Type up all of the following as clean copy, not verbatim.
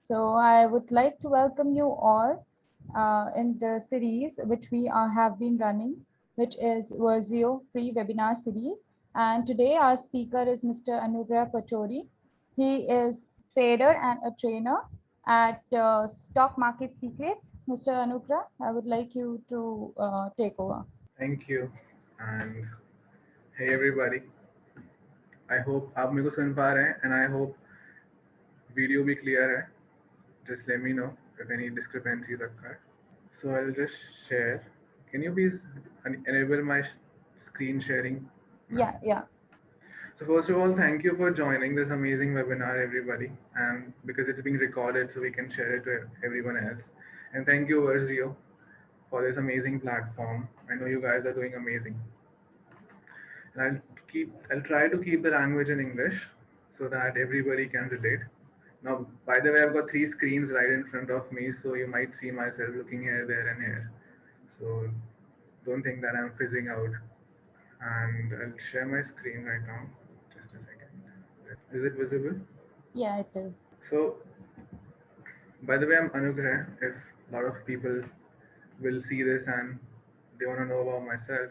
So I would like to welcome you all in the series which we have been running, which is Versio free webinar series. And today our speaker is Mr. Anugrah Pachori. He is trader and a trainer at Stock Market Secrets. Mr. Anugrah, I would like you to take over. Thank you. And hey everybody. I hope आप मेरे को सुन पा रहे हैं and I hope video भी clear है. Just let me know if any discrepancies occur. So I'll just share. Can you please enable my screen sharing now? Yeah. So first of all, thank you for joining this amazing webinar, everybody, and because it's being recorded, so we can share it to everyone else. And thank you, Verzio, for this amazing platform. I know you guys are doing amazing. And I'll try to keep the language in English so that everybody can relate. Now, by the way, I've got three screens right in front of me, so you might see myself looking here, there, and here. So don't think that I'm fizzing out. And I'll share my screen right now. Just a second. Is it visible? Yeah, it is. So, by the way, I'm Anugrah. If a lot of people will see this and they want to know about myself,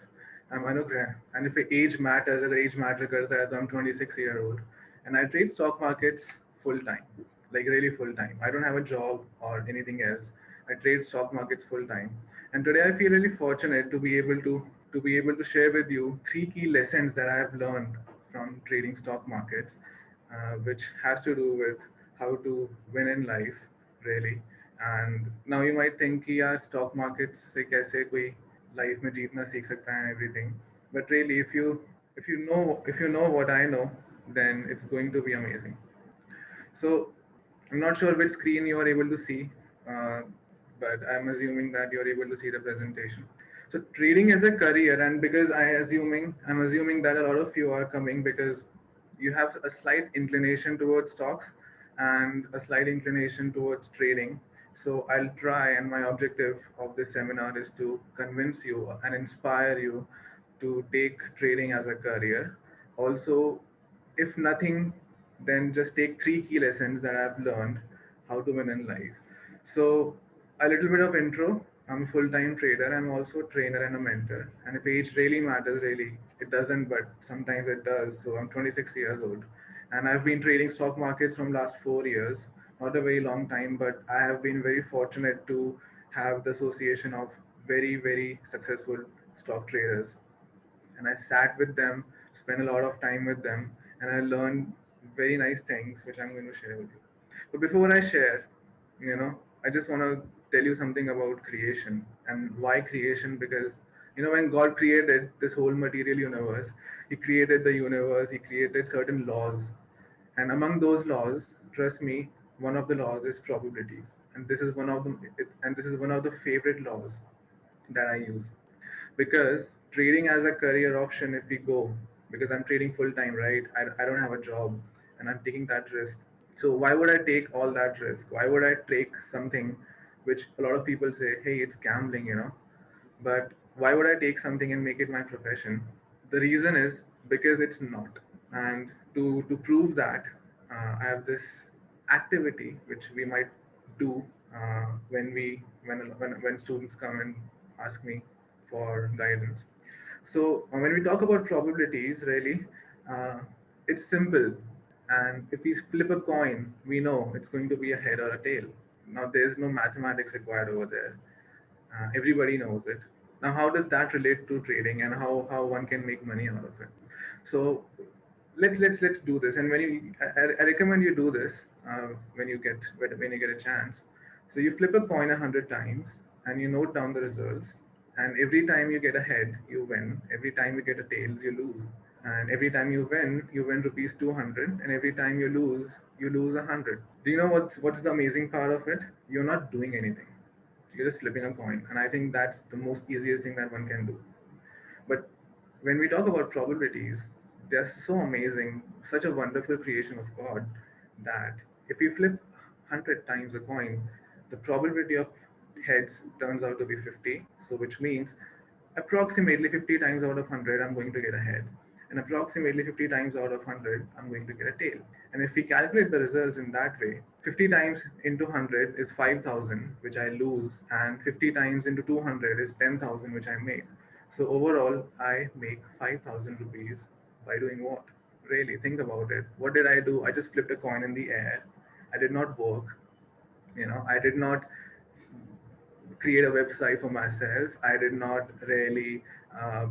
I'm Anugrah. And if age matters, अगर age matter करता है, तो I'm 26-year-old, and I trade stock markets full time, like really full time. I don't have a job or anything else. I trade stock markets full time, and today I feel really fortunate to be able to share with you three key lessons that I have learned from trading stock markets, which has to do with how to win in life, really. And now you might think कि यार stock markets से कैसे कोई life में जीतना सीख सकता है and everything. But really, if you know what I know, then it's going to be amazing. So I'm not sure which screen you are able to see, uh, but I'm assuming that you're able to see the presentation. So trading is a career, and because I'm assuming that a lot of you are coming because you have a slight inclination towards stocks and a slight inclination towards trading. So I'll try, and my objective of this seminar is to convince you and inspire you to take trading as a career. Also, if nothing, then just take three key lessons that I've learned how to win in life. So, a little bit of intro. I'm a full-time trader. I'm also a trainer and a mentor. And if age really matters, really, it doesn't, but sometimes it does. So I'm 26 years old, and I've been trading stock markets from last 4 years. Not a very long time, but I have been very fortunate to have the association of very, very successful stock traders, and I sat with them, spent a lot of time with them, and I learned very nice things which I'm going to share with you. But before I share, I just want to tell you something about creation and why creation. Because when God created this whole material universe, He created the universe, He created certain laws, and among those laws, trust me, one of the laws is probabilities, and this is one of them, and this is one of the favorite laws that I use. Because trading as a career option, if we go, because I'm trading full time, right? I don't have a job, and I'm taking that risk. So why would I take all that risk? Why would I take something which a lot of people say, hey, it's gambling? But why would I take something and make it my profession? The reason is because it's not. And to prove that, I have this activity which we might do when students come and ask me for guidance. So when we talk about probabilities, really, uh, it's simple. And if we flip a coin, we know it's going to be a head or a tail. Now there's no mathematics required over there. Everybody knows it. Now, how does that relate to trading, and how one can make money out of it? So let's do this. And I recommend you do this when you get a chance. So you flip a coin 100 times and you note down the results. And every time you get a head, you win. Every time you get a tails, you lose. And every time you win rupees 200. And every time you lose 100. Do you know what's the amazing part of it? You're not doing anything. You're just flipping a coin. And I think that's the most easiest thing that one can do. But when we talk about probabilities, they're so amazing, such a wonderful creation of God, that if you flip 100 times a coin, the probability of heads turns out to be 50. So, which means approximately 50 times out of 100, I'm going to get a head. And approximately 50 times out of 100, I'm going to get a tail. And if we calculate the results in that way, 50 times into 100 is 5,000, which I lose, and 50 times into 200 is 10,000, which I make. So overall, I make 5,000 rupees by doing what? Really, think about it. What did I do? I just flipped a coin in the air. I did not work. I did not create a website for myself. I did not really, uh,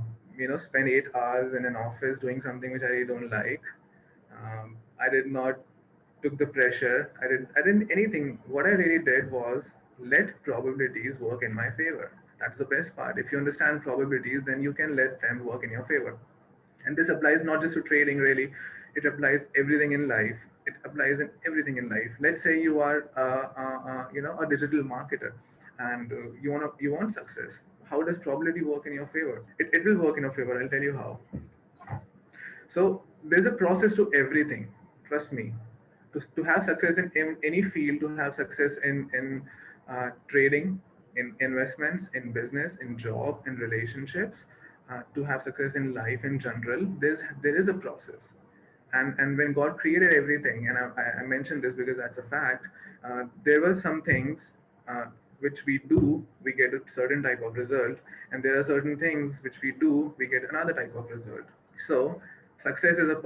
spend 8 hours in an office doing something which I really don't like. I did not took the pressure. I didn't anything. What I really did was let probabilities work in my favor. That's the best part. If you understand probabilities, then you can let them work in your favor. And this applies not just to trading, really. It applies everything in life. It applies in everything in life. Let's say you are a digital marketer, and you want success. How does probability work in your favor? It will work in your favor. I'll tell you how. So there's a process to everything. Trust me. To have success in any field, to have success in trading, in investments, in business, in job, in relationships, to have success in life in general, there is a process. And when God created everything, and I mentioned this because that's a fact, there were some things which we do, we get a certain type of result, and there are certain things which we do, we get another type of result. So success is a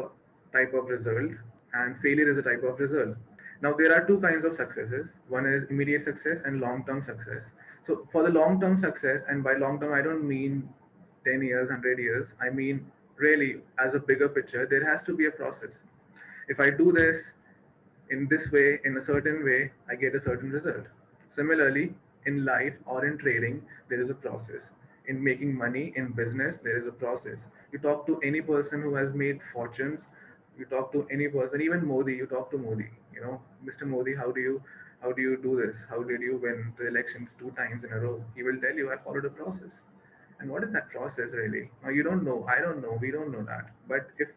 type of result, and failure is a type of result. Now there are two kinds of successes. One is immediate success and long-term success. So for the long-term success, and by long-term I don't mean 10 years, 100 years. I mean, really, as a bigger picture, there has to be a process. If I do this in this way, in a certain way, I get a certain result. Similarly, in life or in trading, there is a process. In making money in business, there is a process. You talk to any person who has made fortunes, you talk to any person, even Modi, you talk to Modi, Mr. Modi, how do you do this? How did you win the elections 2 times in a row? He will tell you, I followed a process. And what is that process really? Now you don't know, I don't know, we don't know that. But if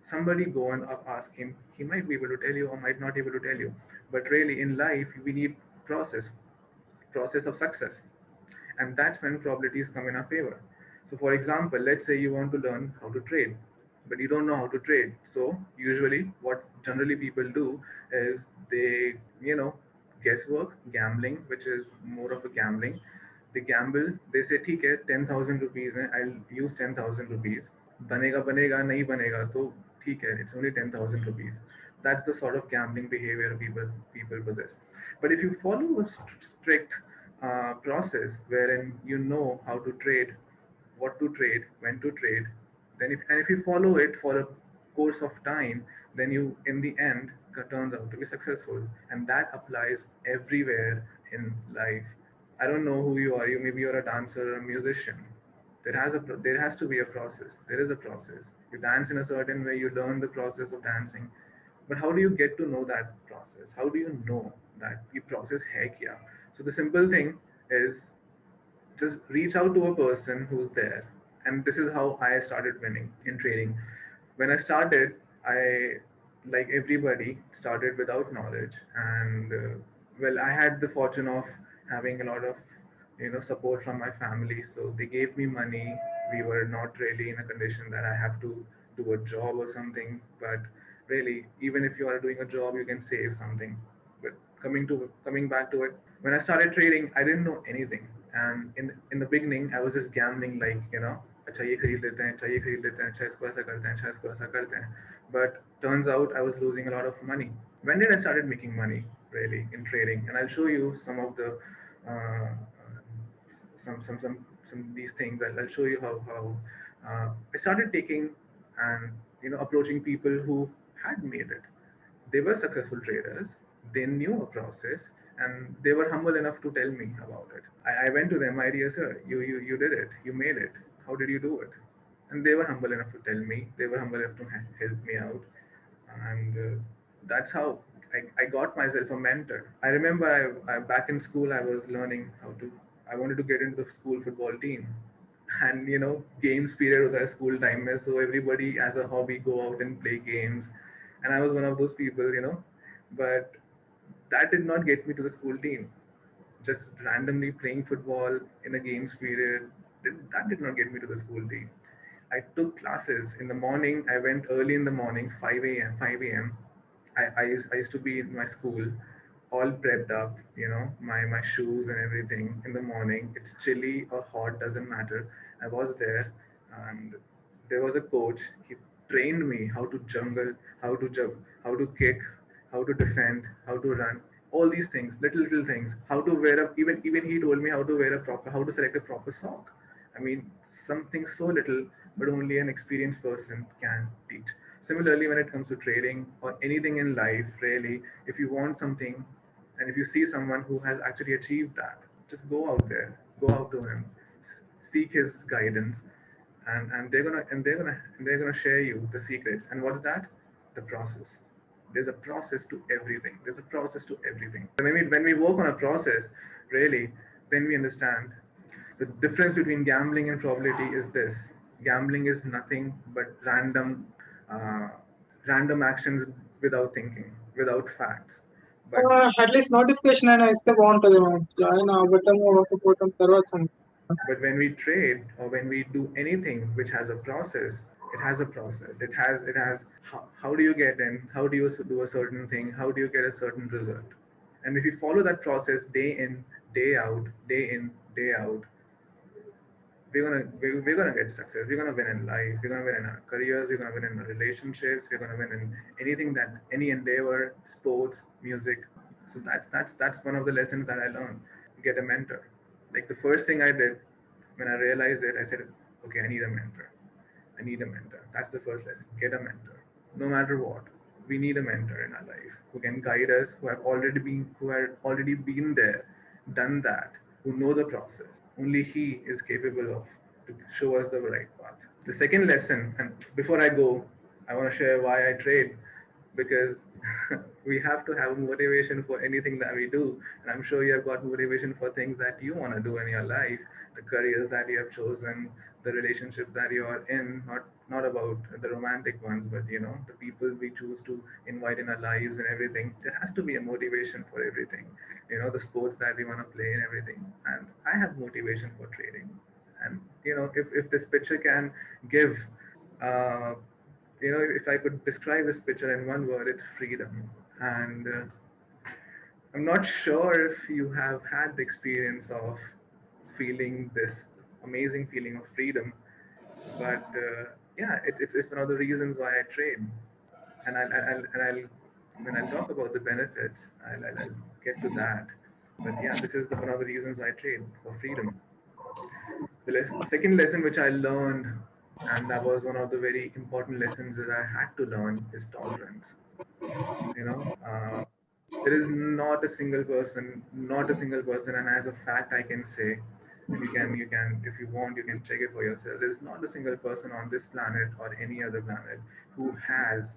somebody go and ask him, he might be able to tell you or might not be able to tell you. But really in life, we need process of success. And that's when probabilities come in our favor. So for example, let's say you want to learn how to trade, but you don't know how to trade. So usually what generally people do is they, guesswork, gambling, which is more of a gambling. They gamble, they say, ठीक है 10,000 rupees है, I'll use 10,000 rupees. बनेगा बनेगा नहीं बनेगा तो ठीक है, it's only 10,000 rupees. That's the sort of gambling behavior people possess. But if you follow a strict process wherein you know how to trade, what to trade, when to trade, then if you follow it for a course of time, then you in the end turns out to be successful, and that applies everywhere in life. I don't know who you are. Maybe you're a dancer or a musician. There has to be a process. There is a process. You dance in a certain way. You learn the process of dancing. But how do you get to know that process? How do you know that the process hai kya? So the simple thing is just reach out to a person who's there. And this is how I started winning in trading. When I started, I, like everybody, started without knowledge. And well, I had the fortune of having a lot of support from my family. So they gave me money. We were not really in a condition that I have to do a job or something. But really, even if you are doing a job, you can save something. But coming back to it, when I started trading, I didn't know anything, and in the beginning, I was just gambling, like अच्छा ये खरीद लेते हैं, अच्छा ये खरीद लेते हैं, अच्छा इसको ऐसा करते हैं, अच्छा इसको ऐसा करते हैं. But turns out I was losing a lot of money. When did I started making money really in trading? And I'll show you some of the uh, some of these things. I'll show you how I started taking and approaching people who had made it. They were successful traders. They knew a process, and they were humble enough to tell me about it. I went to them, my dear sir, you did it, you made it. How did you do it? And they were humble enough to tell me. They were humble enough to help me out, and that's how I got myself a mentor. I remember I back in school I was learning how to. I wanted to get into the school football team, and games period होता है school time में, so everybody as a hobby go out and play games, and I was one of those people, but that did not get me to the school team. Just randomly playing football in a games period, that did not get me to the school team. I took classes in the morning. I went early in the morning, 5 a.m. 5 a.m. I used to be in my school, all prepped up, my shoes and everything in the morning. It's chilly or hot, doesn't matter. I was there, and there was a coach. He trained me how to jungle, how to jump, how to kick, how to defend, how to run. All these things, little things. How to wear a even he told me how to wear a proper, how to select a proper sock. I mean, something so little, but only an experienced person can teach. Similarly, when it comes to trading or anything in life, really, if you want something and if you see someone who has actually achieved that, just go out there, go out to him, seek his guidance, and they're gonna share you the secrets. And what's that? The process. There's a process to everything. There's a process to everything. When we work on a process, really, then we understand the difference between gambling and probability is this. Gambling is nothing but uh, random actions without thinking, without facts. But at least notification అయినా ఇస్తే బాగుంటుంది మనం join అవ్వటము అవ్వకపోవటం తర్వాత సంగతి. but when we trade or when we do anything which has a process, it has a process. It has how do you get in? How do you do a certain thing? How do you get a certain result? And if you follow that process day in, day out, day in, day out, we're gonna get success. We're gonna win in life. We're gonna win in our careers. We're gonna win in our relationships. We're gonna win in anything that any endeavor, sports, music. So that's one of the lessons that I learned. Get a mentor. Like the first thing I did when I realized it, I said, okay, I need a mentor. I need a mentor. That's the first lesson. Get a mentor. No matter what, we need a mentor in our life who can guide us, who had already been there, done that, who know the process. Only he is capable of to show us the right path. The second lesson, and before I go, I want to share why I trade, because we have to have motivation for anything that we do. And I'm sure you have got motivation for things that you want to do in your life, the careers that you have chosen, the relationships that you are in, not about the romantic ones, but the people we choose to invite in our lives and everything. There has to be a motivation for everything. The sports that we want to play and everything. And I have motivation for trading. And if this picture can give uh, if I could describe this picture in one word, it's freedom. And I'm not sure if you have had the experience of feeling this amazing feeling of freedom, but yeah, it's one of the reasons why I trade. And I'll when I talk about the benefits, I'll get to that. But yeah, this is one of the reasons I trade for freedom. The second lesson which I learned, and that was one of the very important lessons that I had to learn, is tolerance. You know, there is not a single person, and as a fact, I can say, and you can, if you want, you can check it for yourself. There's not a single person on this planet or any other planet who has,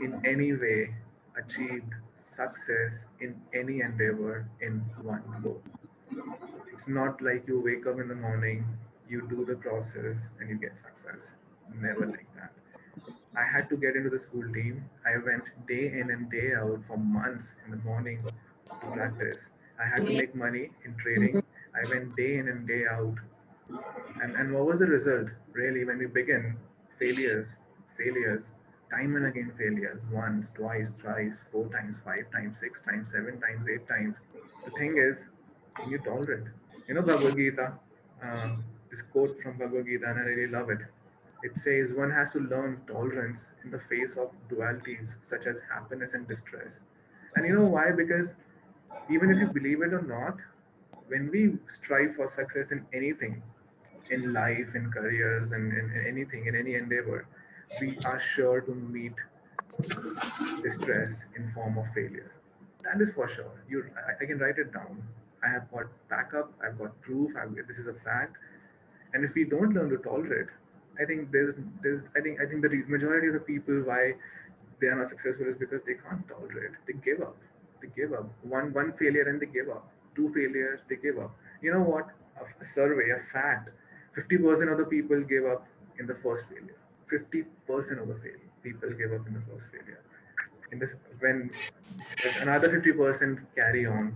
in any way, achieved success in any endeavor in one go. It's not like you wake up in the morning, you do the process, and you get success. Never like that. I had to get into the school team. I went day in and day out for months in the morning to practice. I had to make money in trading. I went day in and day out. And what was the result? Really, when we begin, failures, failures, time and again failures, once, twice, thrice, 4 times, 5 times, 6 times, 7 times, 8 times. The thing is, can you tolerate? Bhagavad Gita, this quote from Bhagavad Gita, and I really love it. It says one has to learn tolerance in the face of dualities such as happiness and distress. And you know why? Because even if you believe it or not, when we strive for success in anything, in life, in careers, and in anything, in any endeavor, we are sure to meet distress in form of failure. That is for sure. I can write it down. I have got backup. I've got proof. This is a fact. And if we don't learn to tolerate, I think I think the majority of the people why they are not successful is because they can't tolerate. They give up. They give up. One failure and they give up. Two failures, they give up. You know what? A survey, a fact. 50% of the people give up in the first failure. 50% of the people give up in the first failure. In this, when another 50% carry on,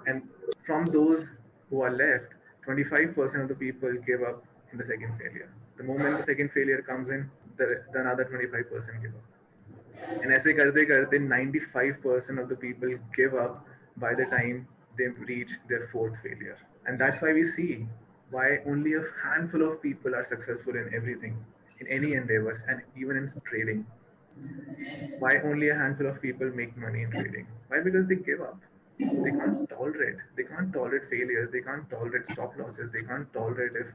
and from those who are left, 25% of the people give up in the second failure. The moment the second failure comes in, the another 25% give up. And ऐसे करते करते 95% of the people give up by the time they reach their fourth failure. And that's why we see why only a handful of people are successful in everything, in any endeavors, and even in trading. Why only a handful of people make money in trading? Why? Because they give up. They can't tolerate failures. They can't tolerate stop losses. They can't tolerate if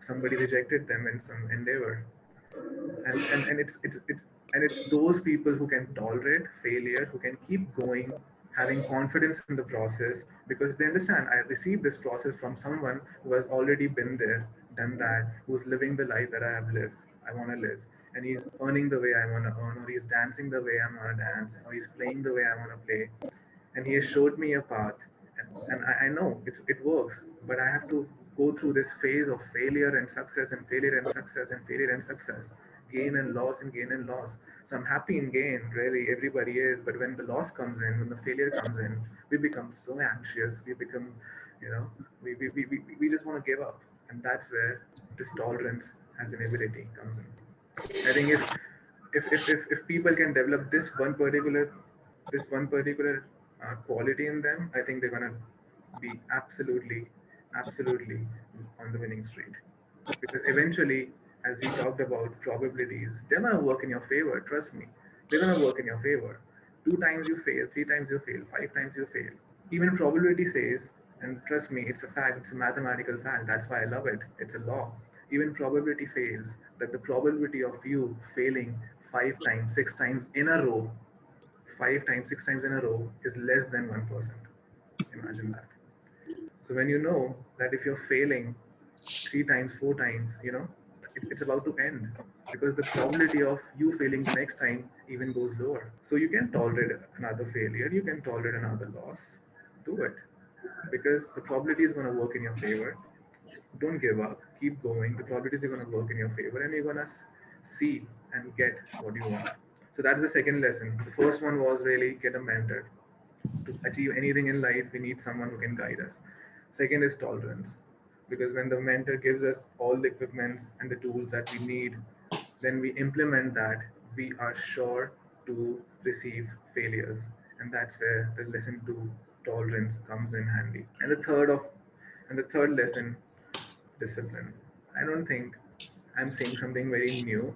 somebody rejected them in some endeavor. And it's those people who can tolerate failure, who can keep going, having confidence in the process, because they understand I received this process from someone who has already been there, done that, who's living the life that I want to live, and he's earning the way I want to earn, or he's dancing the way I want to dance, or he's playing the way I want to play, and he has showed me a path, and I know it works, but I have to go through this phase of failure and success and failure and success and failure and success, gain and loss and gain and loss. So I'm happy in gain, really everybody is, but when the loss comes in, when the failure comes in, we become so anxious, we become, you know, we just want to give up, and that's where this tolerance as an ability comes in. I think if people can develop this one particular quality in them, I think they're gonna be absolutely on the winning streak. Because eventually, as we talked about probabilities, they're gonna work in your favor. Trust me, they're gonna work in your favor. 2 times you fail, 3 times you fail, 5 times you fail. Even probability says, and trust me, it's a fact, it's a mathematical fact. That's why I love it. It's a law. Even probability fails that the probability of you failing 5 times, 6 times in a row, 5 times, 6 times in a row is less than 1%. Imagine that. So when you know that if you're failing 3 times, 4 times, it's about to end, because the probability of you failing the next time even goes lower. So you can tolerate another failure, you can tolerate another loss. Do it, because the probability is going to work in your favor. Don't give up, keep going. The probabilities are going to work in your favor, and you're going to see and get what you want. So that's the second lesson. The first one was really get a mentor. To achieve anything in life, we need someone who can guide us. Second is tolerance, because when the mentor gives us all the equipments and the tools that we need, then we implement that, we are sure to receive failures. And that's where the lesson to tolerance comes in handy. And the third lesson, discipline. I don't think I'm saying something very new.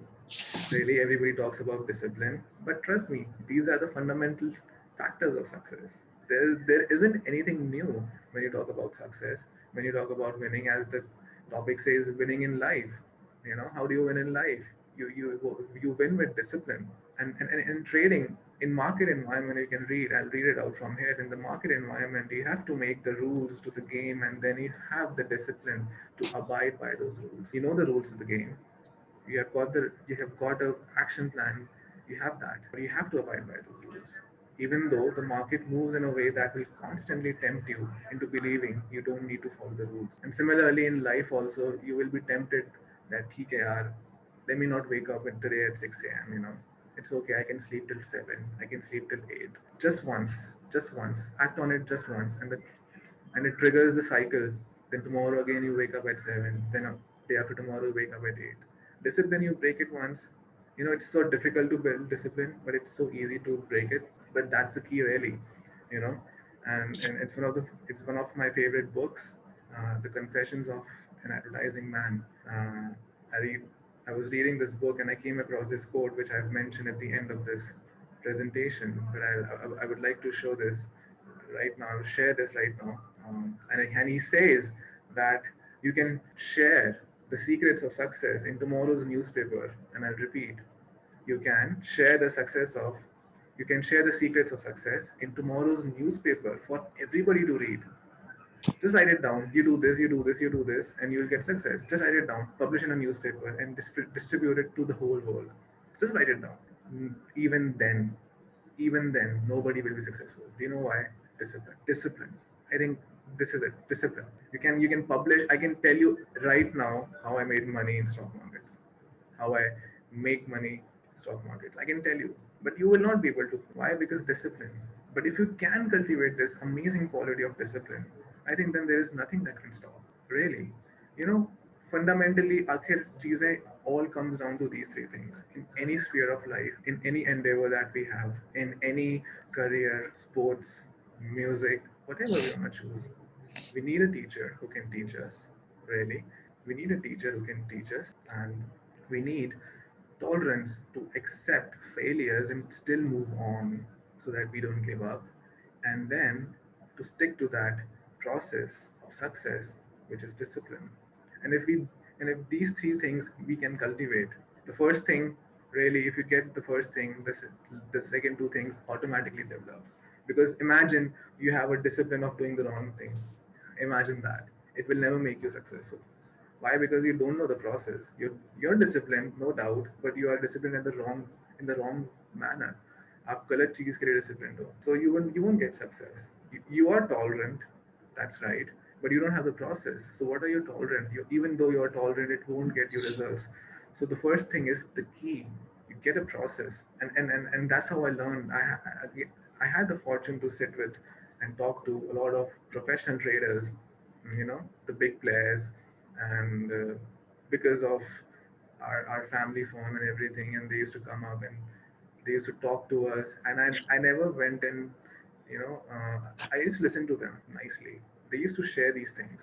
Really, everybody talks about discipline, but trust me, these are the fundamental factors of success. There isn't anything new when you talk about success. When you talk about winning, as the topic says, winning in life. How do you win in life? You win with discipline. And in trading, in market environment, you can read. I'll read it out from here. In the market environment, you have to make the rules to the game, and then you have the discipline to abide by those rules. You know the rules of the game. You have got a action plan. You have that, but you have to abide by those rules, even though the market moves in a way that will constantly tempt you into believing you don't need to follow the rules. And similarly in life also, you will be tempted that ठीक है यार, let me not wake up today at 6 a.m. It's okay, I can sleep till 7, I can sleep till 8. Just once act on it, just once, and it triggers the cycle. Then tomorrow again you wake up at 7. Then a day after tomorrow you wake up at 8. Discipline, you break it once. It's so difficult to build discipline, but it's so easy to break it. But that's the key, really. You know, and it's one of my favorite books, The Confessions of an Advertising Man. I read. I was reading this book and I came across this quote which I've mentioned at the end of this presentation. But I would like to show this right now, share this right now. And he says that you can share the secrets of success in tomorrow's newspaper. And I'll repeat, you can share the success of, you can share the secrets of success in tomorrow's newspaper for everybody to read. Just write it down. You do this, you do this, you do this, and you will get success. Just write it down, publish in a newspaper, and distribute it to the whole world. Just write it down. Even then, nobody will be successful. Do you know why? Discipline. I think this is it. Discipline. You can publish. I can tell you right now how I made money in stock markets, how I make money in stock markets. I can tell you, but you will not be able to. Why? Because discipline. But if you can cultivate this amazing quality of discipline, I think then there is nothing that can stop. Really, you know, fundamentally आखिर चीजें all comes down to these three things in any sphere of life, in any endeavor that we have, in any career, sports, music, whatever we want to choose. We need a teacher who can teach us, really. We need a teacher who can teach us, and we need tolerance to accept failures and still move on so that we don't give up, and then to stick to that process of success, which is discipline. And if these three things we can cultivate, the first thing, really, if you get the first thing, the second two things automatically develops. Because imagine you have a discipline of doing the wrong thing. Imagine that. It will never make you successful. Why? Because you don't know the process. You're disciplined, no doubt, but you are disciplined in the wrong manner. आप गलत चीज के लिए disciplined हो. So you won't get success. You are tolerant, that's right, but you don't have the process. So what are you tolerant? Even though you're tolerant, it won't get you results. So the first thing is the key. You get a process, and that's how I learned. I had the fortune to sit with and talk to a lot of professional traders, the big players, and because of our family phone and everything, and they used to come up and they used to talk to us, and I never went and I used to listen to them nicely. They used to share these things.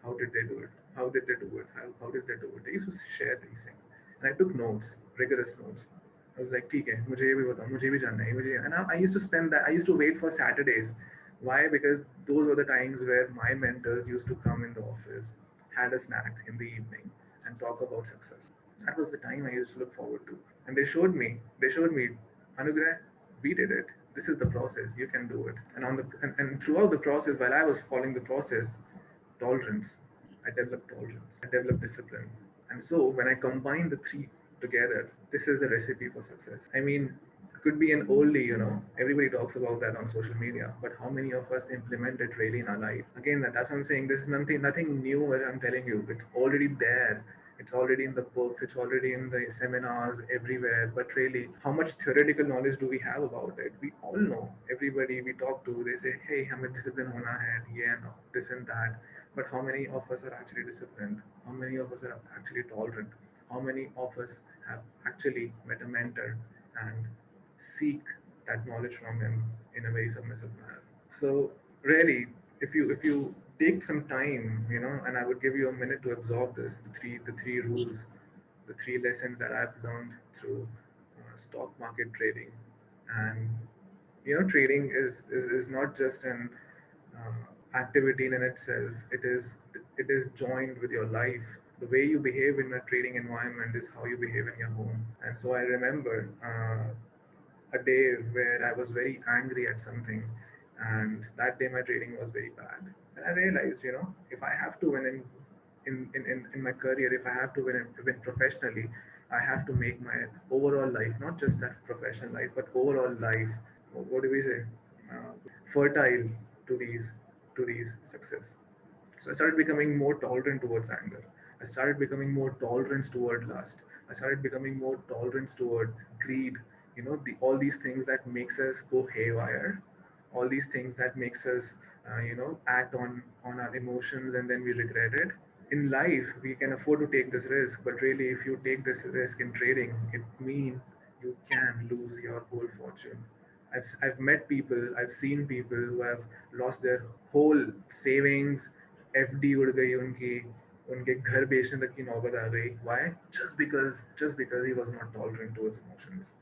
How did they do it? How did they do it? How did they do it? They used to share these things, and I took notes, rigorous notes. I was like, ठीक है, मुझे ये भी बताओ, मुझे भी जानना है, मुझे, and I used to spend that. I used to wait for Saturdays. Why? Because those were the times where my mentors used to come in the office, had a snack in the evening, and talk about success. That was the time I used to look forward to. And they showed me, Anugrah, we did it. This is the process. You can do it. And throughout the process, while I was following the process, tolerance. I developed tolerance. I developed discipline. And so when I combine the three together, this is the recipe for success. I mean, it could be an oldie, everybody talks about that on social media, but how many of us implement it really in our life? Again, that's what I'm saying. This is nothing new what I'm telling you. It's already there. It's already in the books, it's already in the seminars everywhere. But really, how much theoretical knowledge do we have about it? We all know. Everybody we talk to, they say, hey, हमें discipline होना है, yeah, no, this and that. But how many of us are actually disciplined? How many of us are actually tolerant? How many of us have actually met a mentor and seek that knowledge from him in a very submissive manner? So really, if you take some time, and I would give you a minute to absorb this, the three rules, the three lessons that I've learned through stock market trading. And trading is not just an activity in itself. It is joined with your life. The way you behave in a trading environment is how you behave in your home. And so I remember a day where I was very angry at something, and that day my trading was very bad. And I realized, if I have to win in my career, if I have to win professionally, I have to make my overall life, not just that professional life, but overall life, what do we say, fertile to these success. So I started becoming more tolerant towards anger. I started becoming more tolerant toward lust. I started becoming more tolerant toward greed. All these things that makes us go haywire, all these things that makes us, act on our emotions and then we regret it. In life, we can afford to take this risk, but really, if you take this risk in trading, it means you can lose your whole fortune. I've met people, I've seen people who have lost their whole savings, FD उड़ गई उनकी, उनके घर बेचने तक की नौबत आ गई. Why? Just because he was not tolerant to his emotions.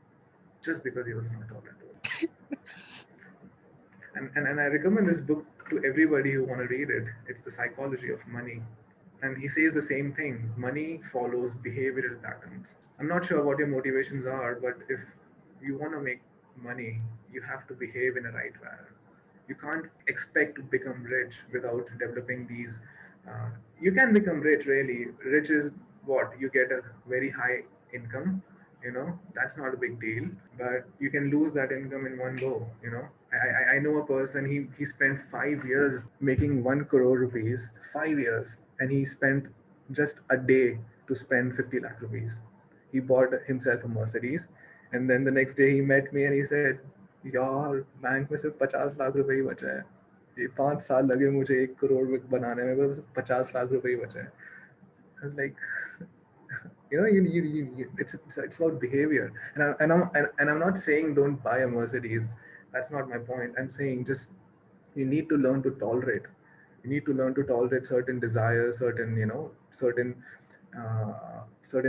Just because he was not tolerant to it. And I recommend this book to everybody who want to read it. It's The Psychology of Money. And he says the same thing. Money follows behavioral patterns. I'm not sure what your motivations are, but if you want to make money, you have to behave in a right manner. You can't expect to become rich without developing these. You can become rich, really. Rich is what? You get a very high income, that's not a big deal, but you can lose that income in one go. I know a person, he spent 5 years making 1 crore rupees, 5 years, and he spent just a day to spend 50 lakh rupees. He bought himself a Mercedes, and then the next day he met me and he said, यार bank में सिर्फ 50 लाख रुपए ही बचा है, ये 5 साल लगे मुझे 1 करोड़ बनाने में, बस 50 लाख रुपए ही बचा है. I was like, it's about behavior, and I'm not saying don't buy a Mercedes. That's not my point. I'm saying just you need to learn to tolerate. You need to learn to tolerate certain desires, certain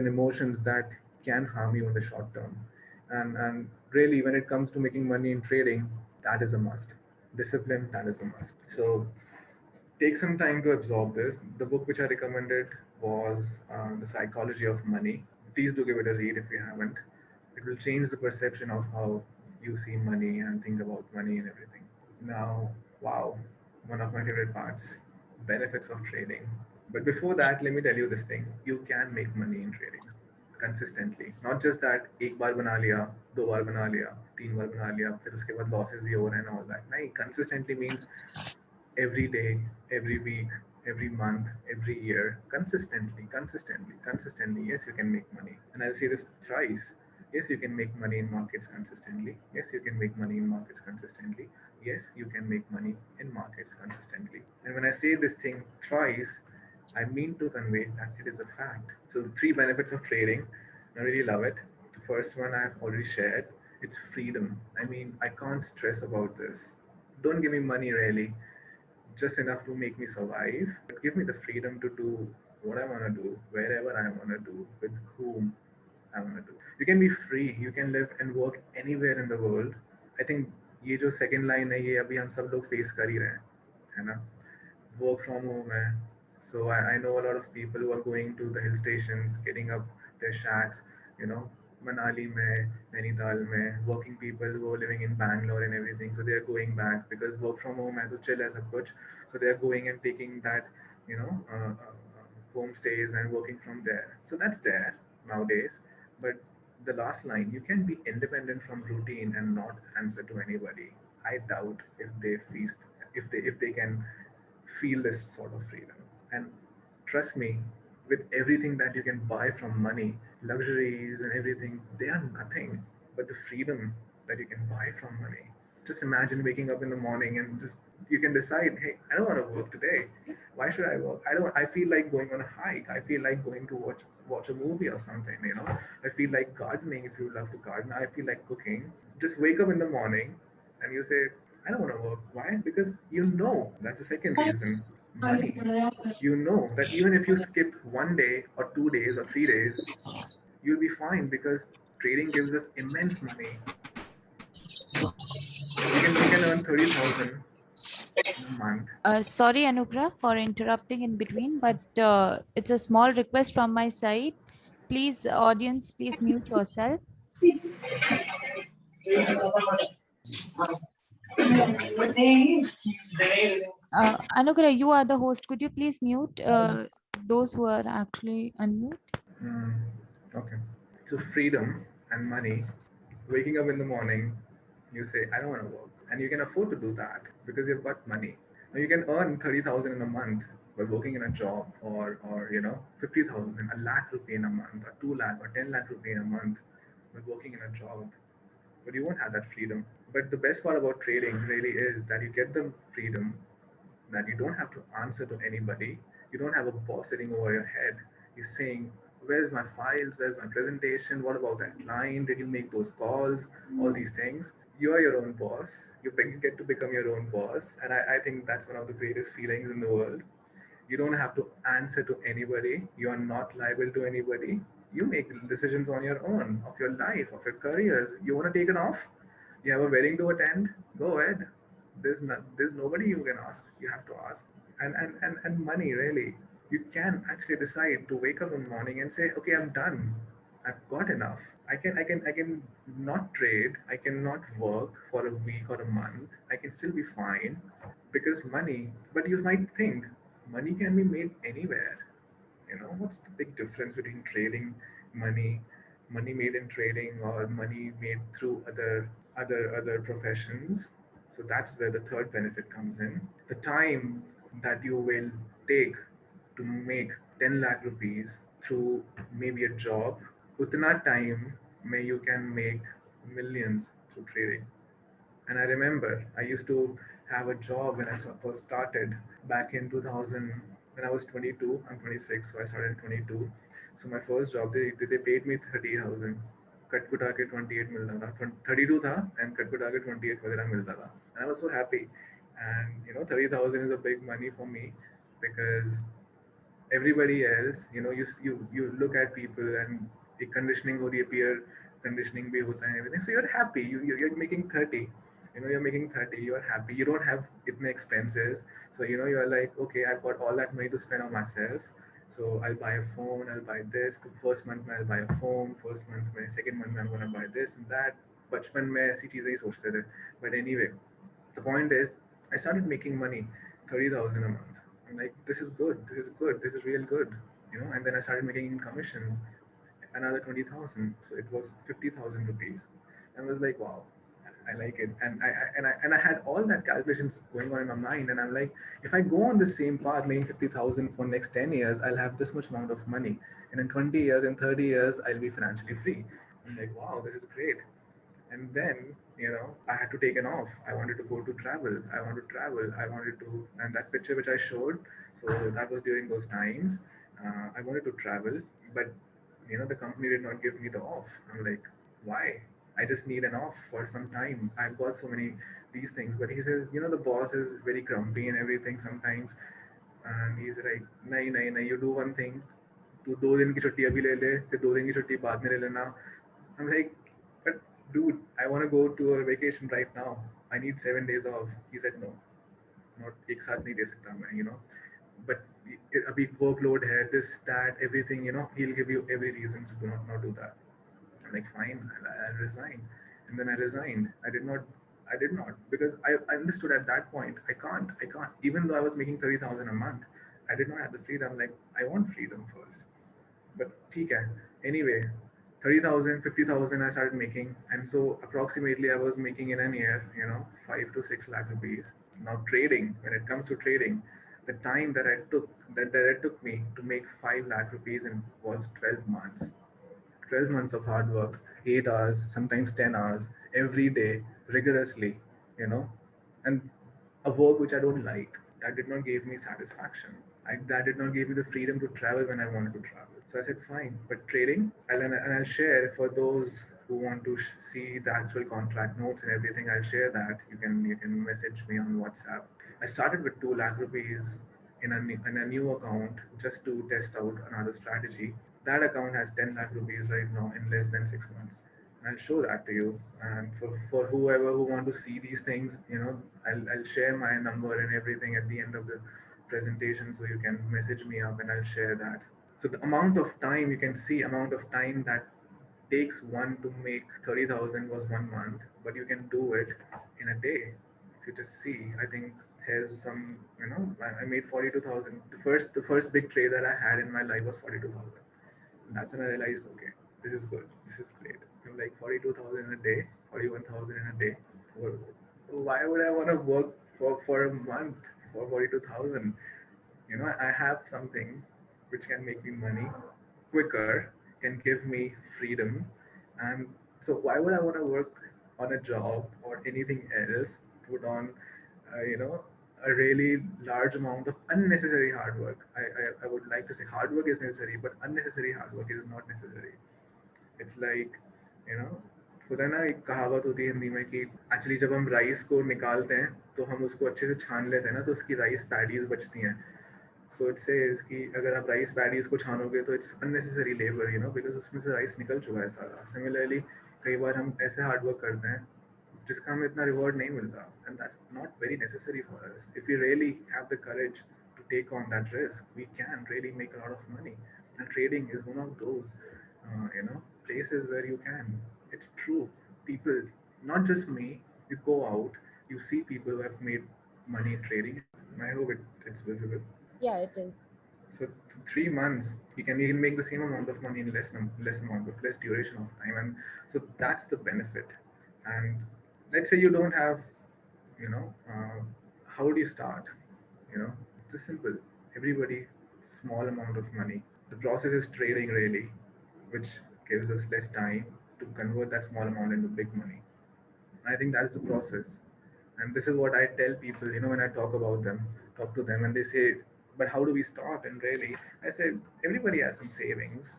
emotions that can harm you in the short term. And really, when it comes to making money in trading, that is a must. Discipline, that is a must. So take some time to absorb this. The book which I recommended was The Psychology of Money. Please do give it a read if you haven't. It will change the perception of how you see money and think about money and everything. Now, wow, one of my favorite parts, benefits of trading. But before that, let me tell you this thing. You can make money in trading consistently. Not just that एक बार बना लिया, दो बार बना लिया, तीन बार बना लिया, फिर उसके बाद losses ही हो रहे हैं and all that. नहीं, consistently means every day, every week, every month, every year, consistently. Yes, you can make money. And I'll say this thrice. Yes, you can make money in markets consistently. Yes, you can make money in markets consistently. Yes, you can make money in markets consistently. And when I say this thing thrice, I mean to convey that it is a fact. So, the three benefits of trading, I really love it. The first one I've already shared, it's freedom. I mean, I can't stress about this. Don't give me money really, just enough to make me survive, but give me the freedom to do what I want to do, wherever I want to do, with whom I want to do. You can be free, you can live and work anywhere in the world. I think ये जो second line है ये अभी हम सब लोग face कर ही रहे हैं, है ना? Work from home है. So I know a lot of people who are going to the hill stations, getting up their shacks, you know, Manali mein, Nainital mein, working people who are living in Bangalore and everything. So they are going back because work from home है तो chill ऐसा कुछ. So they are going and taking that, homestays and working from there. So that's there nowadays. But the last line, you can be independent from routine and not answer to anybody. I doubt if they can feel this sort of freedom. And trust me, with everything that you can buy from money, luxuries and everything, they are nothing but the freedom that you can buy from money. Just imagine waking up in the morning and just you can decide, hey, I don't want to work today. Why should I work? I feel like going on a hike. I feel like going to watch a movie or something. I feel like gardening if you love to garden. I feel like cooking. Just wake up in the morning and you say, I don't want to work. Why? Because you know that's the second reason. Money. You know that even if you skip 1 day or 2 days or 3 days, you'll be fine because trading gives us immense money. We can earn 30,000 in a month. Sorry, Anugrah, for interrupting in between, but it's a small request from my side. Please, audience, please mute yourself. Anugrah, you are the host. Could you please mute those who are actually unmute? Mm, okay. So freedom and money. Waking up in the morning, you say, I don't want to work. And you can afford to do that because you've got money. Now you can earn 30,000 in a month by working in a job or 50,000, a lakh rupee in a month, or 2 lakh or 10 lakh rupee in a month by working in a job. But you won't have that freedom. But the best part about trading really is that you get the freedom that you don't have to answer to anybody. You don't have a boss sitting over your head. He's saying, where's my files? Where's my presentation? What about that client? Did you make those calls? All these things. You are your own boss. You get to become your own boss. And I think that's one of the greatest feelings in the world. You don't have to answer to anybody. You are not liable to anybody. You make decisions on your own, of your life, of your careers. You want to take it off? You have a wedding to attend? Go ahead. There's nobody you can ask. You have to ask. And money really. You can actually decide to wake up in the morning and say, okay, I'm done. I've got enough. I can not trade. I cannot work for a week or a month. I can still be fine because money. But you might think money can be made anywhere. What's the big difference between trading money, money made in trading, or money made through other professions? So that's where the third benefit comes in. The time that you will take to make 10 lakh rupees through maybe a job, utna time may you can make millions through trading. And I remember I used to have a job when I first started back in 2000. when I was 22. I'm 26, so I started at 22. So my first job, they paid me 30,000. Cut कुटा के 28 मिलता था, 32 था and cut कुटा के 28 वगैरह मिलता था, and I was so happy. And 30,000 is a big money for me, because everybody else, you look at people and the conditioning होती है, peer conditioning भी होता है, everything, so you're happy, you're making 30, you're making 30, you're happy, you don't have itne expenses, so you're like, okay, I've got all that money to spend on myself, so I'll buy a phone, I'll buy this, the first month I'll buy a phone, first month second month I'm gonna buy this and that. बचपन में ऐसी चीजें ही सोचते थे. But anyway, the point is, I started making money, 30,000 a month. I'm like, this is good, this is good, this is real good, And then I started making in commissions, another 20,000. So it was 50,000 rupees. And I was like, wow, I like it. And I had all that calculations going on in my mind. And I'm like, if I go on the same path, making 50,000 for next 10 years, I'll have this much amount of money. And in 20 years, in 30 years, I'll be financially free. I'm like, wow, this is great. And then I had to take an off. I wanted to go to travel. I wanted to, and that picture which I showed, so that was during those times. I wanted to travel, but the company did not give me the off. I'm like, why? I just need an off for some time. I've got so many these things. But he says, the boss is very grumpy and everything sometimes. And he's like, nahi nahi nahi, you do one thing, तू 2 दिन की छुट्टी अभी ले ले, फिर 2 दिन की छुट्टी बाद में ले लेना. I'm like, but dude, I want to go to a vacation right now. I need 7 days off. He said, no, not एक साथ नहीं दे सकता मैं. But अभी workload है, this, that, everything, he'll give you every reason to not do that. I'm like, fine, I'll resign. And then I resigned. I did not, because I understood at that point, I can't. Even though I was making 30,000 a month, I did not have the freedom. Like, I want freedom first. But ठीक है. Anyway, 30,000, 50,000 I started making. And so approximately I was making in a year, 5 to 6 lakh rupees. Now trading, when it comes to trading, the time that it took me to make 5 lakh rupees in was 12 months. 12 months of hard work, 8 hours, sometimes 10 hours, every day, rigorously, and a work which I don't like. That did not give me satisfaction. That did not give me the freedom to travel when I wanted to travel. So I said, fine, but trading, and I'll share for those who want to see the actual contract notes and everything. I'll share that. You can message me on WhatsApp. I started with 2 lakh rupees in a new account just to test out another strategy. That account has 10 lakh rupees right now in less than 6 months. I'll show that to you. And for whoever who want to see these things, I'll share my number and everything at the end of the presentation, so you can message me up and I'll share that. So the amount of time, you can see amount of time that takes one to make 30,000 was 1 month, but you can do it in a day. If you just see, I think here's some, I made 42,000. The first big trade that I had in my life was 42,000. And that's when I realized, okay, this is good. This is great. I'm like 42,000 in a day, 41,000 in a day. Why would I want to work for a month for 42,000? I have something which can make me money quicker, can give me freedom. And so why would I want to work on a job or anything else, put on, a really large amount of unnecessary hard work? I would like to say hard work is necessary, but unnecessary hard work is not necessary. It's like, you know, होता है ना, एक कहावत होती है हिंदी में कि actually जब हम राइस को निकालते हैं तो हम उसको अच्छे से छान लेते हैं ना, तो उसकी राइस पैडीज बचती हैं. सो इट सेज कि अगर आप राइस पैडीज को छानोगे तो इट्स अननेसेसरी लेबर, बिकॉज उसमें से राइस निकल चुका है सारा. सिमिलरली कई बार हम ऐसे हार्ड वर्क करते हैं जिसका हमें इतना रिवॉर्ड नहीं मिलता, and that's not very necessary for us. If you really have the courage to take on that risk, we can really make a lot of money. And trading is one of those, places where you can. It's true. People, not just me, you go out, you see people who have made money in trading. I hope it's visible. Yeah, it is. So 3 months, you can make the same amount of money in less duration of time, and so that's the benefit. And let's say you don't have, how would you start? It's just simple. Everybody, small amount of money. The process is trading really, which gives us less time to convert that small amount into big money. I think that's the process. And this is what I tell people, when I talk to them, and they say, but how do we start? And really, I said everybody has some savings,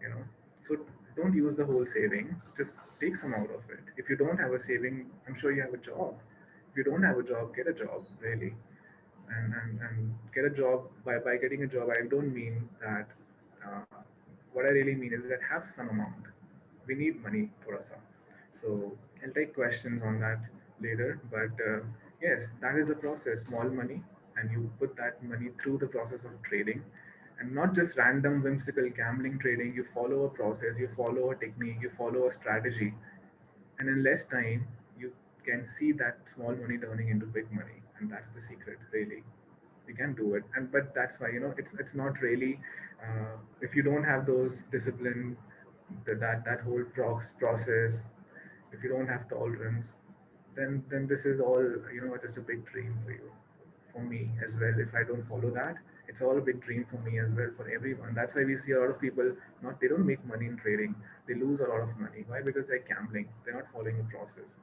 you know. So don't use the whole saving. Just take some out of it. If you don't have a saving, I'm sure you have a job. If you don't have a job, get a job, really. And get a job. By getting a job, I don't mean that. What I really mean is that have some amount. We need money, thoda sa. So I'll take questions on that later. But yes, that is the process. Small money, and you put that money through the process of trading, and not just random whimsical gambling trading. You follow a process, you follow a technique, you follow a strategy, and in less time, you can see that small money turning into big money, and that's the secret, really. You can do it, and but that's why it's not really if you don't have those discipline, that whole process, if you don't have tolerance, then this is all just a big dream for you, for me as well. If I don't follow that, it's all a big dream for me as well, for everyone. That's why we see a lot of people, not they don't make money in trading, they lose a lot of money. Why? Because they're gambling, they're not following a process.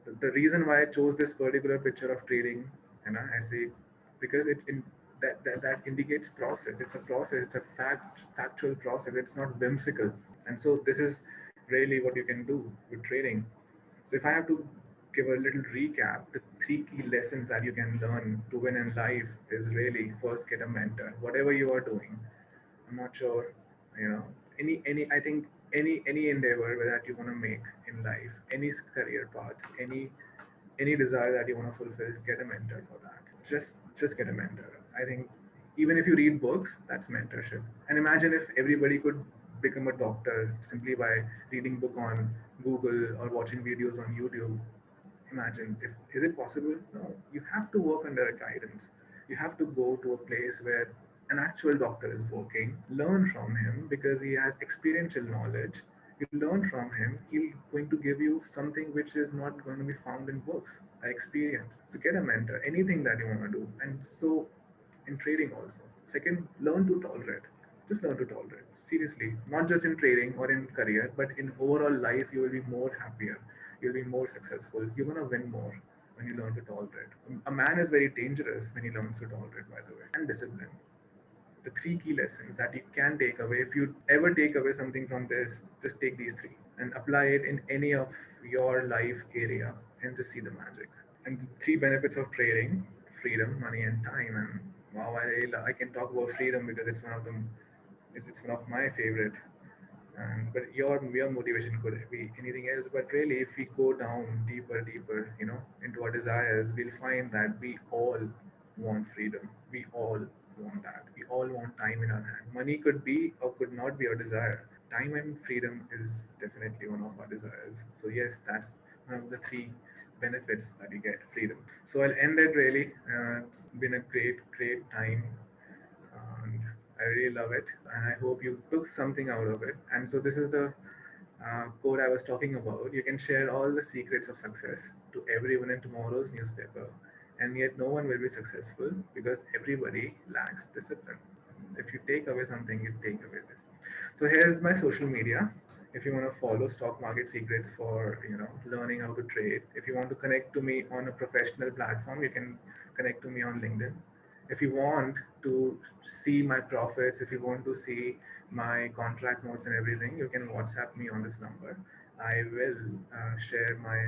The reason why I chose this particular picture of trading, and I say, because that indicates process. It's a process. It's a factual process. It's not whimsical. And so this is really what you can do with trading. So if I have to give a little recap, the three key lessons that you can learn to win in life is really, first, get a mentor. Whatever you are doing, I'm not sure, you know, any I think any endeavor that you want to make in life, any career path, any desire that you want to fulfill, get a mentor for that. Just get a mentor. I think even if you read books, that's mentorship. And imagine if everybody could become a doctor simply by reading book on Google or watching videos on YouTube. Imagine, if is it possible? No, you have to work under a guidance. You have to go to a place where an actual doctor is working, learn from him, because he has experiential knowledge. You learn from him, he'll going to give you something which is not going to be found in books, experience. So get a mentor, anything that you want to do. And so in trading also, second, learn to tolerate. Just learn to tolerate, seriously, not just in trading or in career, but in overall life. You will be more happier, you'll be more successful, you're going to win more when you learn to tolerate. A man is very dangerous when he learns to tolerate, by the way. And discipline, the three key lessons that you can take away. If you ever take away something from this, just take these three and apply it in any of your life area, and just see the magic. And the three benefits of trading: freedom, money, and time. And wow, I can talk about freedom because it's one of them. It's one of my favorite. But your motivation could be anything else. But really, if we go down deeper, into our desires, we'll find that we all want freedom. We all want that. We all want time in our hand. Money could be or could not be our desire. Time and freedom is definitely one of our desires. So yes, that's one of the three benefits that you get: freedom. So I'll end it really. It's been a great time, and I really love it, and I hope you took something out of it. And so this is the quote I was talking about. You can share all the secrets of success to everyone in tomorrow's newspaper, and yet no one will be successful because everybody lacks discipline. If you take away something, you take away this. So here's my social media. If you want to follow Stock Market Secrets for learning how to trade, if you want to connect to me on a professional platform, you can connect to me on LinkedIn. If you want to see my profits, if you want to see my contract notes and everything, you can WhatsApp me on this number. I will share my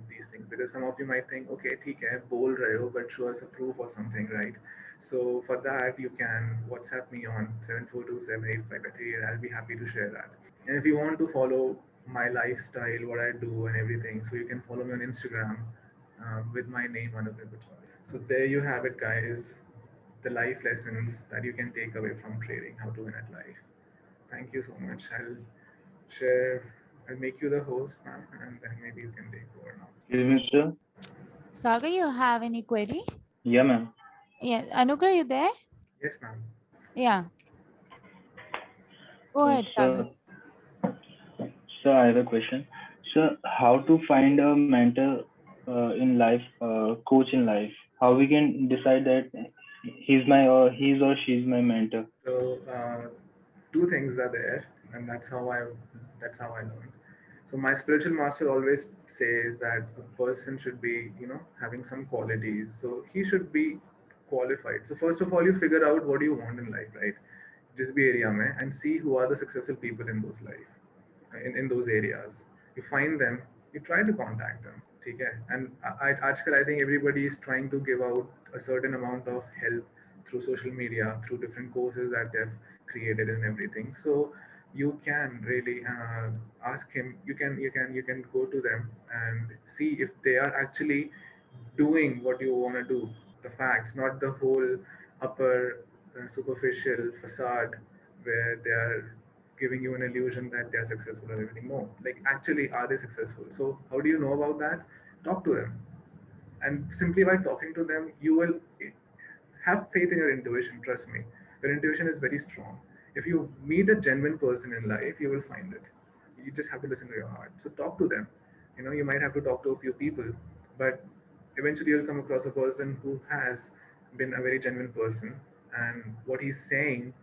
these things, because some of you might think, okay, ठीक है, बोल रहे हो, but show us a proof or something, right? So for that, you can WhatsApp me on 7427853. I'll be happy to share that. And if you want to follow my lifestyle, what I do and everything, so you can follow me on Instagram with my name, Anupam Bachar. So there you have it, guys. The life lessons that you can take away from trading, how to win at life. Thank you so much. Share, I'll make you the host, ma'am, and then maybe you can take over now. Excuse me, sir. Sagar, you have any query? Yeah, ma'am. Yeah, Anugrah, you there? Yes, ma'am. Yeah. Go ahead, Sagar. So I have a question. So how to find a mentor in life, coach in life? How we can decide that he's or she's my mentor? So two things are there, and that's how I learned. So my spiritual master always says that a person should be, having some qualities. So he should be qualified. So first of all, you figure out what you want in life, right? Just be area mein, and see who are the successful people in those life, in those areas. You find them, you try to contact them. ठीक है? And आजकल I think everybody is trying to give out a certain amount of help through social media, through different courses that they've created and everything. So you can really ask him. You can go to them and see if they are actually doing what you want to do. The facts, not the whole upper superficial facade where they are giving you an illusion that they are successful or everything. No, like actually, are they successful? So how do you know about that? Talk to them, and simply by talking to them, you will have faith in your intuition. Trust me, your intuition is very strong. If you meet a genuine person in life, you will find it. You just have to listen to your heart. So talk to them. You might have to talk to a few people, but eventually you'll come across a person who has been a very genuine person, and what he's saying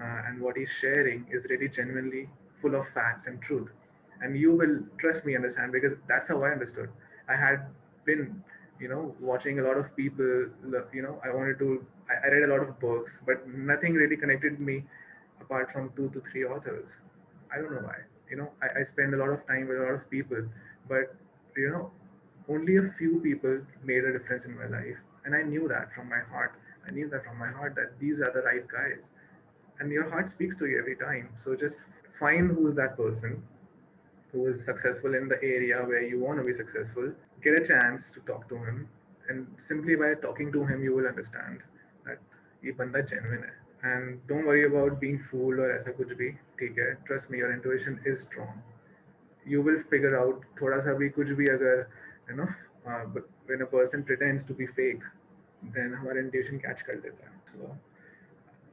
and what he's sharing is really genuinely full of facts and truth. And you will, trust me, understand, because that's how I understood. I had been watching a lot of people. I wanted to. I read a lot of books, but nothing really connected me apart from 2 to 3 authors. I don't know why. I spend a lot of time with a lot of people, but you know, only a few people made a difference in my life, and I knew that from my heart. I knew that from my heart that these are the right guys, and your heart speaks to you every time. So just find who's that person who is successful in the area where you want to be successful. Get a chance to talk to him, and simply by talking to him, you will understand that ये बंदा genuine है. And don't worry about being fooled or ऐसा कुछ भी. ठीक है? Trust me, your intuition is strong. You will figure out थोड़ा सा भी कुछ भी अगर but when a person pretends to be fake, then हमारा intuition catch कर लेता है. So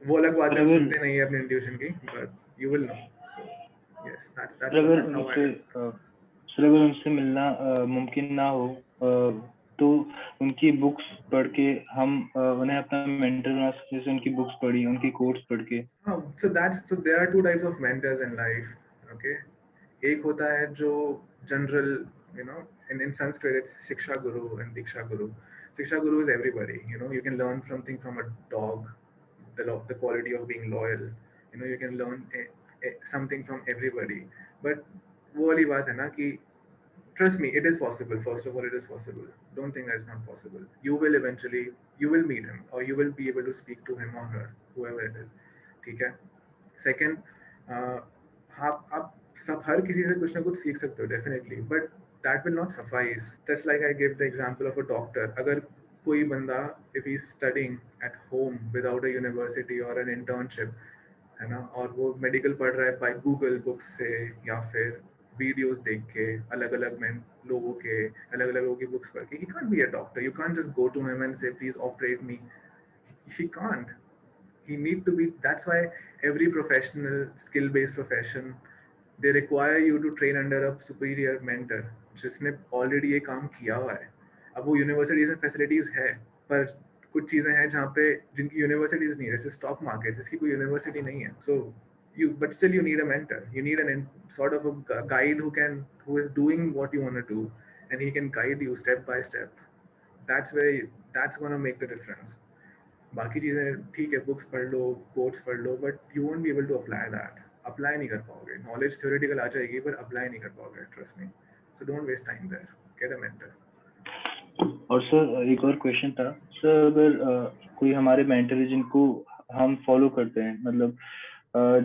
वो अलग बात है, हम सुनते नहीं है अपने intuition की, but you will know. So yes, that's how I did. Sir अगर उनसे मिलना मुमकिन ना हो तो उनकी बुक्स पढ़ के हम उन्हें अपना मेंटर बना सकते हैं. जैसे उनकी बुक्स पढ़ी, उनकी कोट्स पढ़ के. So there are two types of mentors in life. Okay, एक होता है जो general, in Sanskrit it's Shiksha Guru and Diksha Guru. Shiksha Guru is everybody. You can learn something from a dog, the quality of being loyal. You can learn something from everybody. But वो वाली बात है ना कि trust me, it is possible. First of all, it is possible. Don't think that it's not possible. You will meet him, or you will be able to speak to him or her, whoever it is. ठीक है? Second, आप सब हर किसी से कुछ ना कुछ सीख सकते हो, definitely, but that will not suffice. Just like I gave the example of a doctor. अगर कोई बंदा, if he's studying at home without a university or an internship, है ना, और वो मेडिकल पढ़ रहा है बाय गूगल बुक्स से या फिर वीडियोस देख के अलग अलग लोगों की बुक्स पढ़ के, he can't be a doctor. You can't just go to him and say please operate me. He can't. He need to be. That's why every professional skill based profession, they require you to train under a superior mentor जिसने already ये काम किया हुआ है. अब वो universities में facilities है, पर कुछ चीजें हैं जहाँ पे जिनकी यूनिवर्सिटीज नहीं है, जैसे स्टॉक मार्केट जिसकी कोई यूनिवर्सिटी नहीं है. सो but still you need a mentor. You need sort of a guide who is doing what you want to do, and he can guide you step by step. That's going to make the difference. बाकी चीजें ठीक है, books पढ़ लो, quotes पढ़ लो, but you won't be able to apply that. Apply नहीं कर पाओगे. नॉलेज थ्योरेटिकल आ जाएगी, पर अप्लाई नहीं कर पाओगे. Trust me. So don't waste time there. Get a mentor. और सर एक और क्वेश्चन था सर, अगर कोई हमारे मेंटर है जिनको हम फॉलो करते हैं, मतलब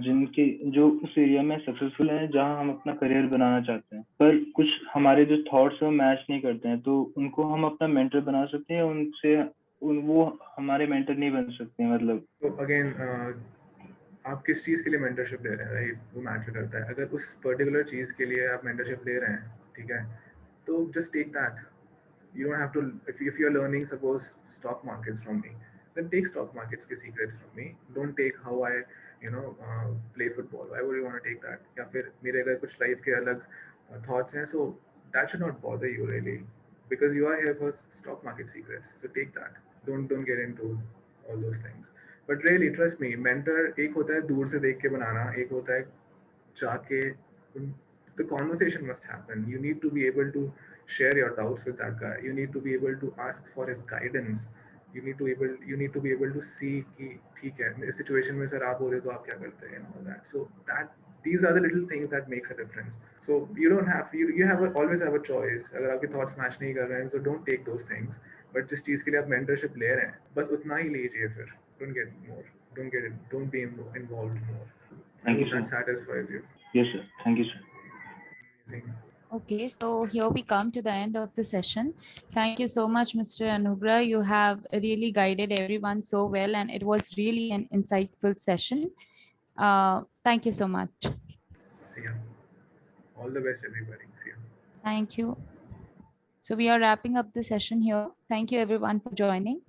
जिनके जो उस एरिया में सक्सेसफुल है जहां हम अपना करियर बनाना चाहते हैं, पर कुछ हमारे जो थॉट्स हैं मैच नहीं करते हैं, तो उनको हम अपना मेंटर बना सकते हैं, उनसे वो हमारे मेंटर नहीं बन सकते हैं. मतलब तो अगेन आप किस चीज़ के लिए मेंटरशिप ले रहे हैं, राइट, वो मैटर करता है. अगर उस पर्टिकुलर चीज़ के लिए आप मेंटरशिप ले रहे हैं, ठीक है, तो just take that. You don't have to, if you're learning suppose stock markets from me, then take stock markets के secrets from me. Don't take how I play football. Why would you want to take that? या फिर मेरे अगर कुछ life के अलग thoughts हैं, so that should not bother you really, because you are here for stock market secrets. So take that. Don't get into all those things. But really trust me, mentor एक होता है दूर से देख के बनाना, एक होता है जाके. The conversation must happen. You need to be able to share your doubts with that guy. You need to be able to ask for his guidance. You need to be able to see कि ठीक है इस situation में sir आप होते तो आप क्या करते हैं and all that. So that these are the little things that makes a difference. So you don't have you have always have a choice. अगर आपके thoughts match नहीं कर रहे हैं, so don't take those things. But जिस चीज़ के लिए आप mentorship ले रहे हैं, बस उतना ही लीजिए फिर. Don't get more. Don't be involved more. Thank you, That sir. satisfies you. Yes, sir. Thank you, sir. Amazing. Okay, so here we come to the end of the session. Thank you so much, Mr. Anugrah. You have really guided everyone so well, and it was really an insightful session. Thank you so much. See ya. All the best, everybody. See ya. Thank you. So we are wrapping up the session here. Thank you everyone for joining.